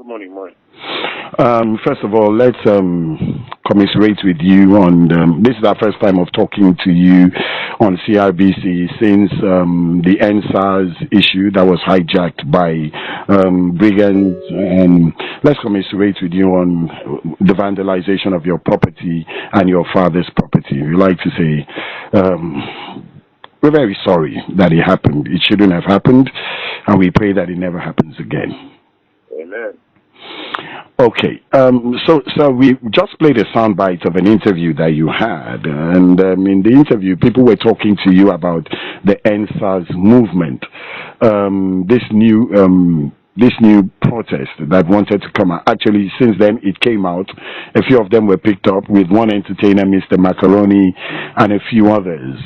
morning, Mike. First of all, let's commiserate with you on this is our first time of talking to you on CRBC since the NSAS issue that was hijacked by brigands, and let's commiserate with you on the vandalization of your property and your father's property. We like to say we're very sorry that it happened. It shouldn't have happened, and we pray that it never happens again. Amen. Okay, so we just played a soundbite of an interview that you had, and in the interview, people were talking to you about the NSAS movement, this new protest that wanted to come out. Actually, since then it came out. A few of them were picked up, with one entertainer, Mr. Macaroni, and a few others.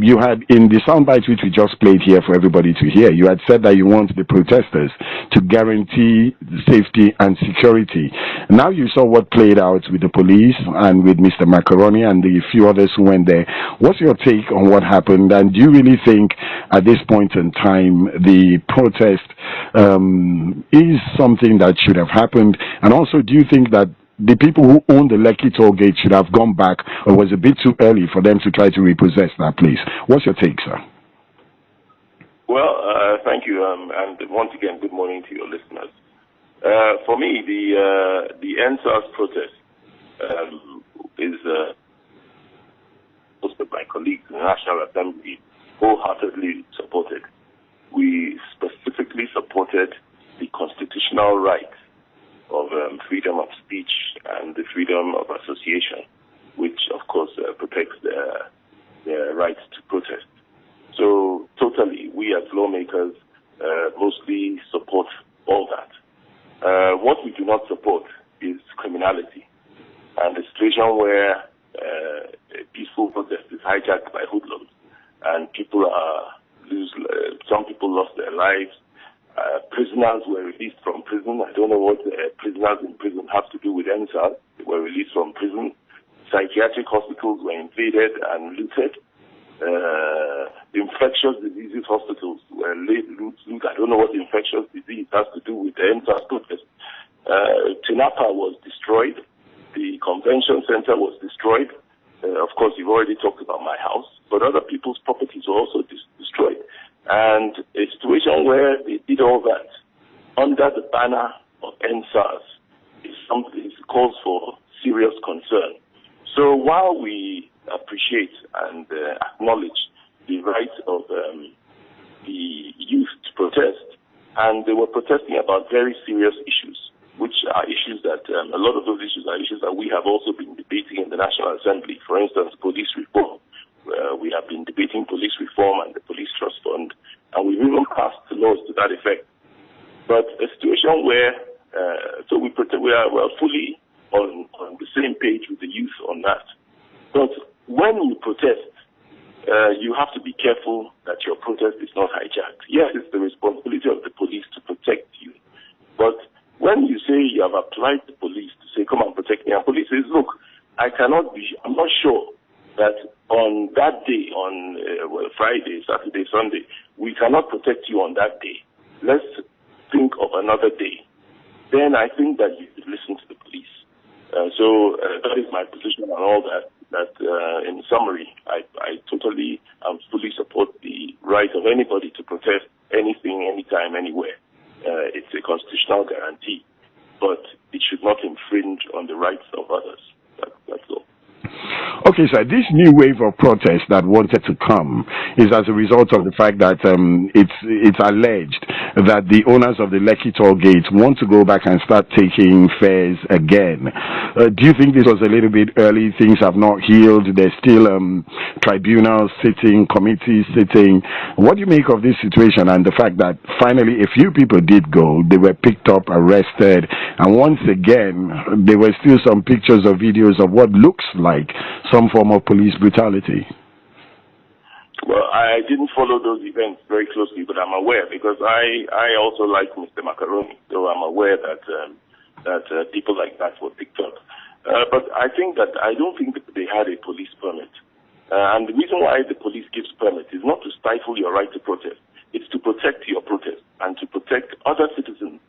You had, in the soundbite which we just played here for everybody to hear, you had said that you want the protesters to guarantee safety and security. Now you saw what played out with the police and with Mr. Macaroni and the few others who went there. What's your take on what happened? And do you really think at this point in time the protest is something that should have happened? And also, do you think that the people who own the Lekki toll gate should have gone back, or was it a bit too early for them to try to repossess that place? What's your take, sir? Well, thank you, and once again, good morning to your listeners. For me, the NSAS protest is hosted by colleagues in the National Assembly, wholeheartedly supported. We specifically supported the constitutional right of freedom of speech and the freedom of association, which, of course, protects their rights to protest. So, totally, we as lawmakers mostly support all that. What we do not support is criminality. And the situation where a peaceful protest is hijacked by hoodlums and people some people lost their lives. Prisoners were released from prison. I don't know what prisoners in prison have to do with NSAS. They were released from prison. Psychiatric hospitals were invaded and looted. Infectious diseases hospitals were looted. I don't know what infectious disease has to do with the NSAS protest. Tinapa was destroyed. The convention center was destroyed. Of course, you've already talked about my house, but other people's properties were also destroyed. And a situation where they did all that under the banner of NSAS is something that calls for serious concern. So while we appreciate and acknowledge the right of the youth to protest, and they were protesting about very serious issues, which are issues that, a lot of those issues are issues that we have also been debating in the National Assembly. For instance, police reform. We have been debating police reform and the police trust fund, and we've even passed laws to that effect. But a situation where, we are fully on the same page with the youth on that. But when you protest, you have to be careful that your protest is not hijacked. Yes, it's the responsibility of the police to protect you. But when you say you have applied to police to say, come and protect me, and police says, look, I'm not sure that on that day, on Friday, Saturday, Sunday, we cannot protect you on that day. Let's think of another day. Then I think that you should listen to the police. So that is my position on all that. That in summary, I totally and fully support the right of anybody to protest anything, anytime, anywhere. It's a constitutional guarantee, but it should not infringe on the rights of others. That's all. Okay, sir, this new wave of protest that wanted to come is as a result of the fact that it's alleged that the owners of the Lekki toll gate want to go back and start taking fares again. Do you think this was a little bit early? Things have not healed. There's still tribunals sitting, committees sitting. What do you make of this situation and the fact that finally a few people did go, they were picked up, arrested, and once again there were still some pictures or videos of what looks like some form of police brutality? Well, I didn't follow those events very closely, but I'm aware because I also like Mr. Macaroni, so I'm aware that people like that were picked up. But I don't think that they had a police permit. And the reason why the police gives permit is not to stifle your right to protest. It's to protect your protest and to protect other citizens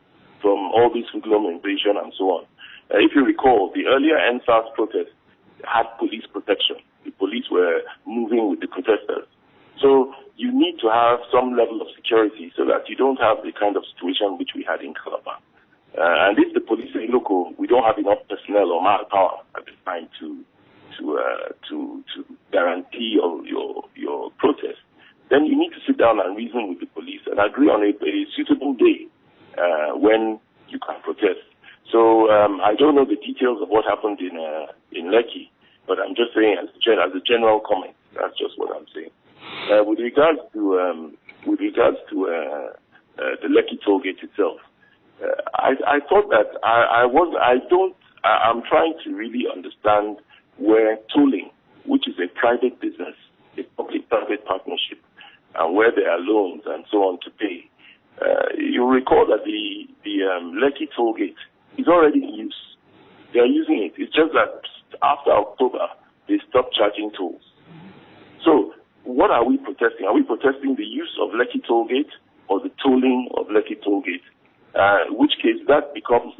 from all this hoodlum invasion and so on. If you recall, the earlier NSAS protest had police protection. The police were moving with the protesters. So you need to have some level of security so that you don't have the kind of situation which we had in Calabar. And if the police say, look, we don't have enough personnel or manpower at this time to guarantee your protest, then you need to sit down and reason with the police and agree on a suitable day when you can protest. So I don't know the details of what happened in Lekki, but I'm just saying as a general comment, that's just what I'm saying. With regards to the Lekki toll gate itself, I thought that I'm trying to really understand where tolling, which is a private business, a public-private partnership, and where there are loans and so on to pay. You recall that the Lekki toll gate is already in use. They are using it. It's just that after October, they stopped charging tolls. So what are we protesting? Are we protesting the use of Lekki toll gate or the tolling of Lekki toll gate? In which case that becomes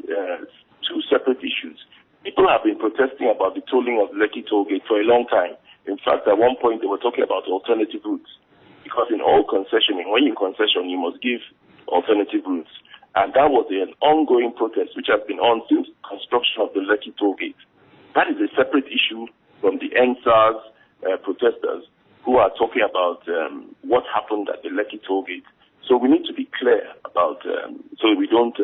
two separate issues. People have been protesting about the tolling of Lekki toll gate for a long time. In fact, at one point they were talking about alternative routes. Because in all concessioning, when you concession, you must give alternative routes. And that was an ongoing protest which has been on since construction of the Lekki toll gate. That is a separate issue from the NSAS protesters who are talking about what happened at the Lekki toll gate. So we need to be clear about, so we don't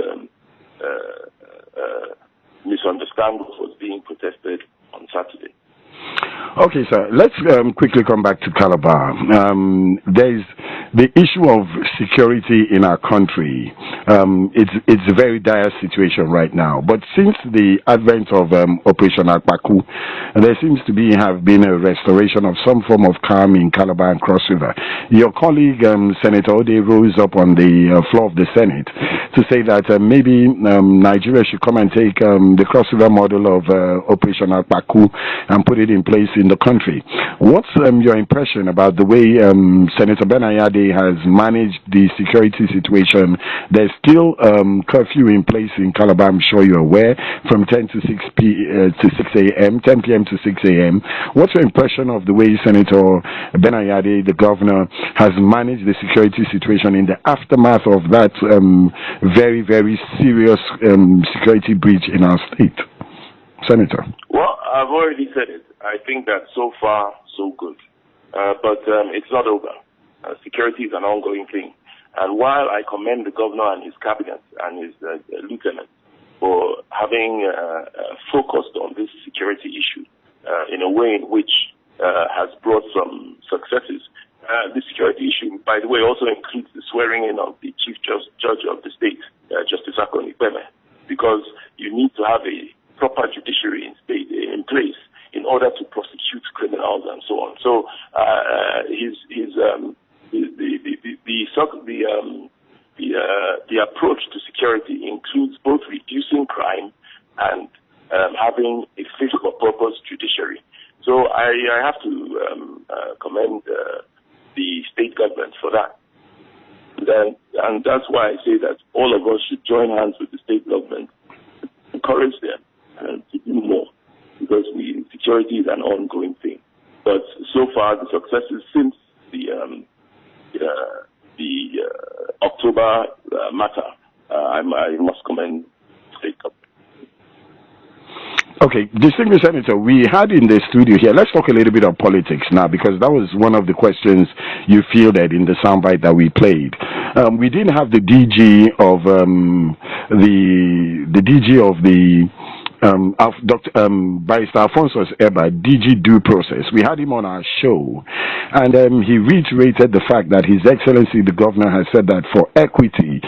misunderstand what was being protested on Saturday. Okay, sir. Let's quickly come back to Calabar. There's the issue of security in our country. It's a very dire situation right now. But since the advent of Operation Akpaku, there seems to have been a restoration of some form of calm in Calabar and Cross River. Your colleague, Senator Ode, rose up on the floor of the Senate to say that maybe Nigeria should come and take the Cross River model of Operation Akpaku and put it in place in the country. What's your impression about the way Senator Benayade has managed the security situation? There's still curfew in place in Calabar, I'm sure you're aware, from 10 to 6 a.m., 10 p.m. to 6 a.m. What's your impression of the way Senator Benayade, the governor, has managed the security situation in the aftermath of that very, very serious security breach in our state? Senator. Well, I've already said it. I think that so far, so good. But it's not over. Security is an ongoing thing. And while I commend the governor and his cabinet and his lieutenant for having focused on this security issue in a way in which has brought some successes, the security issue, by the way, also includes the swearing in of the Chief Judge of the state, Justice Akoni Peme, because you need to have a proper judiciary in place in order to prosecute criminals and so on. So the approach to security includes both reducing crime and having a fit for purpose judiciary. So I have to commend the state government for that. And that's why I say that all of us should join hands with the state government, encourage them to do more, because security is an ongoing thing. But so far, the successes since the October matter, I must commend the state government. Okay, distinguished Senator, we had in the studio here, let's talk a little bit of politics now, because that was one of the questions you fielded in the soundbite that we played. We didn't have the DG of the DG of the Dr. Barrister Alphonsus Eba, DG Due Process. We had him on our show, and he reiterated the fact that His Excellency the Governor has said that for equity,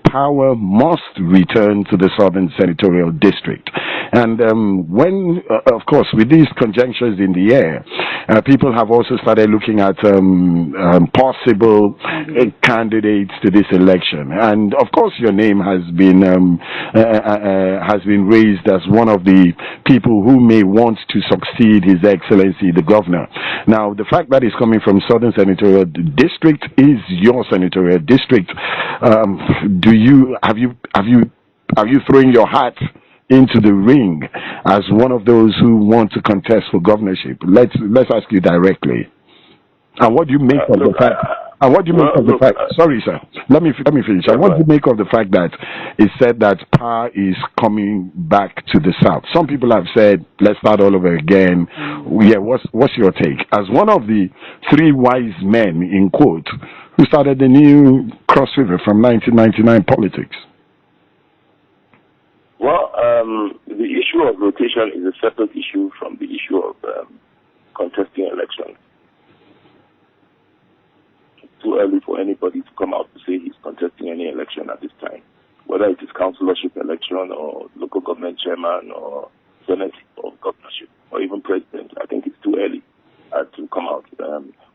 power must return to the Southern Senatorial District. And when, of course, with these conjunctions in the air, people have also started looking at possible candidates to this election. And of course, your name has been raised as one of the people who may want to succeed His Excellency the Governor. Now, the fact that it's coming from Southern Senatorial District is your senatorial district. Have you are you throwing your hat into the ring as one of those who want to contest for governorship? Let's ask you directly. And what do you make of the fact? And what do you make of the fact? Sorry, sir. Let me finish. And what do you make of the fact that it's said that power is coming back to the South? Some people have said, let's start all over again. Yeah, what's your take? As one of the three wise men, in quote, who started the new Cross River from 1999 politics. Well, the issue of rotation is a separate issue from the issue of contesting elections. Too early for anybody to come out to say he's contesting any election at this time, whether it is councillorship election or local government chairman or senate or governorship or even president. I think it's too early to come out.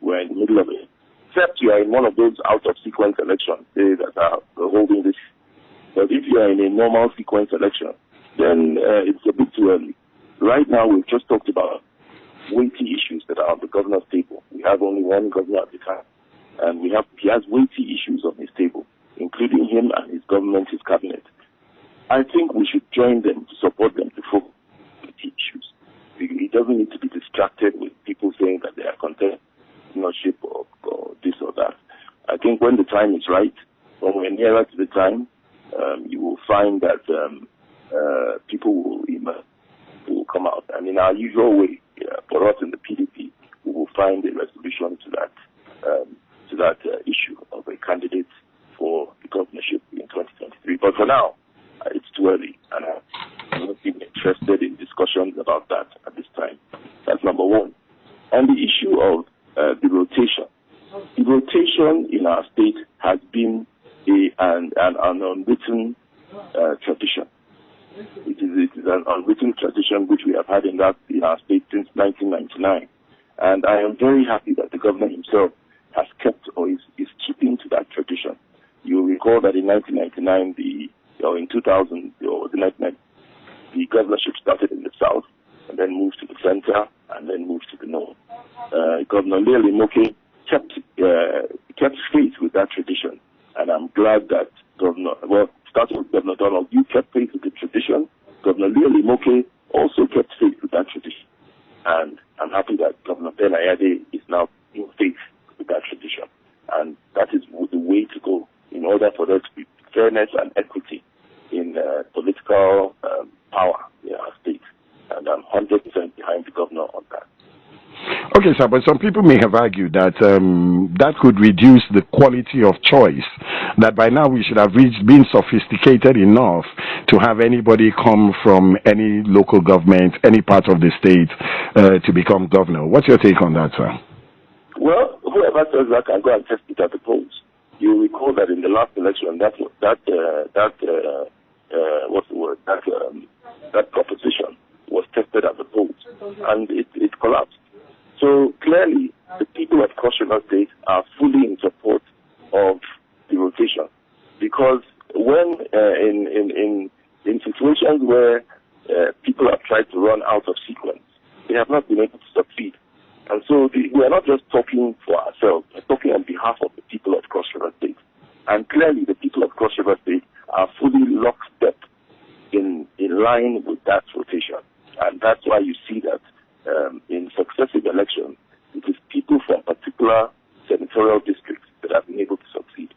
We're in the middle of it. Except you are in one of those out-of-sequence elections that are holding this. But if you are in a normal sequence election, then it's a bit too early. Right now, we've just talked about weighty issues that are on the governor's table. We have only one governor at the time. And he has weighty issues on his table, including him and his government, his cabinet. I think we should join them to support them to focus on weighty issues. He doesn't need to be distracted with people saying that they are contesting ownership or this or that. I think when the time is right, when we're nearer to the time, you will find that people will come out. And in our usual way, for us in the PDP, we will find a resolution to that issue of a candidate for the governorship in 2023. But for now, it's too early, and I'm not even interested in discussions about that at this time. That's number one. On the issue of the rotation in our state has been an unwritten tradition. It is an unwritten tradition which we have had in our state since 1999. And I am very happy that the governor himself has kept or is keeping to that tradition. You will recall that in 1999, in 2000, the governorship started in the south and then moved to the center and then moved to the north. Governor Lele Moke kept faith with that tradition, and I'm glad that starting with Governor Donald, you kept faith with the tradition. Governor Lele Moke also kept faith with that tradition, and I'm happy that Governor Ben Ayade is now in faith with that tradition, and that is the way to go in order for there to be fairness and equity in political power in our state, and I'm 100% behind the governor on that. Okay, sir, but some people may have argued that that could reduce the quality of choice, that by now we should have been sophisticated enough to have anybody come from any local government, any part of the state, to become governor. What's your take on that, sir? Well, whoever says that can go and test it at the polls. You recall that in the last election, that proposition was tested at the polls, and it collapsed. So clearly, the people of Cross River State are fully in support of the rotation, because when in situations where people have tried to run out of sequence, they have not been able to succeed. And so we are not just talking for ourselves, we're talking on behalf of the people of Cross River State. And clearly, the people of Cross River State are fully lockstep in line with that rotation. And that's why you see that in successive elections, it is people from particular senatorial districts that have been able to succeed.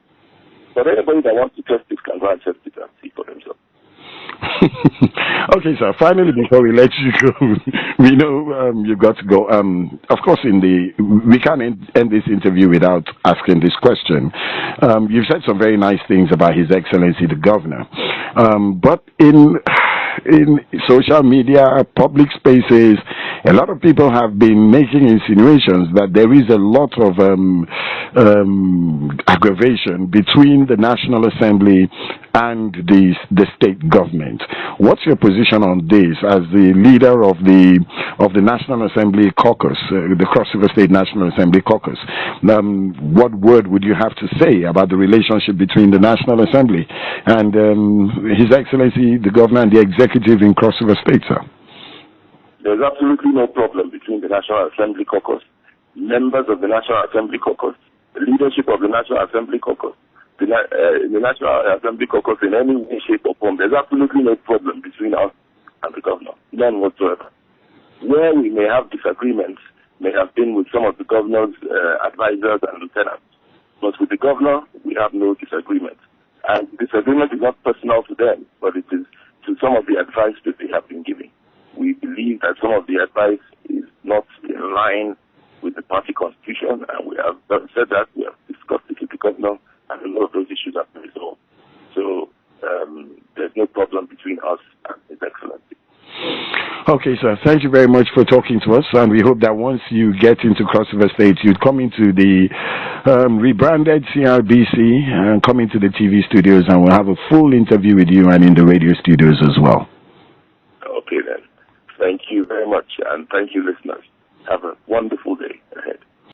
But anybody that wants to test it can go and test it and see for themselves. Okay, sir. Finally, before we let you go, we know you've got to go. Of course, we can't end this interview without asking this question. You've said some very nice things about His Excellency the Governor, but in social media, public spaces, a lot of people have been making insinuations that there is a lot of aggravation between the National Assembly and the state government. What's your position on this as the leader of the National Assembly caucus, the Cross River State National Assembly caucus? What word would you have to say about the relationship between the National Assembly and His Excellency the Governor and the executive in Cross River State, sir? There's absolutely no problem between the National Assembly caucus, members of the National Assembly caucus, the leadership of the National Assembly caucus, the National Assembly caucus in any way, shape, or form. There's absolutely no problem between us and the governor, none whatsoever. Where we may have disagreements may have been with some of the governor's advisors and lieutenants. But with the governor, we have no disagreement. And disagreement is not personal to them, but it is to some of the advice that they have been giving. We believe that some of the advice is not in line with the party constitution, and we have said that, we have discussed it with the governor, and a lot of those issues have been resolved. So there's no problem between us and His Excellency. Okay, sir. Thank you very much for talking to us, and we hope that once you get into Cross River State, you'd come into the rebranded CRBC and come into the TV studios, and we'll have a full interview with you and in the radio studios as well. Okay, then. Thank you very much, and thank you, listeners. Have a wonderful day.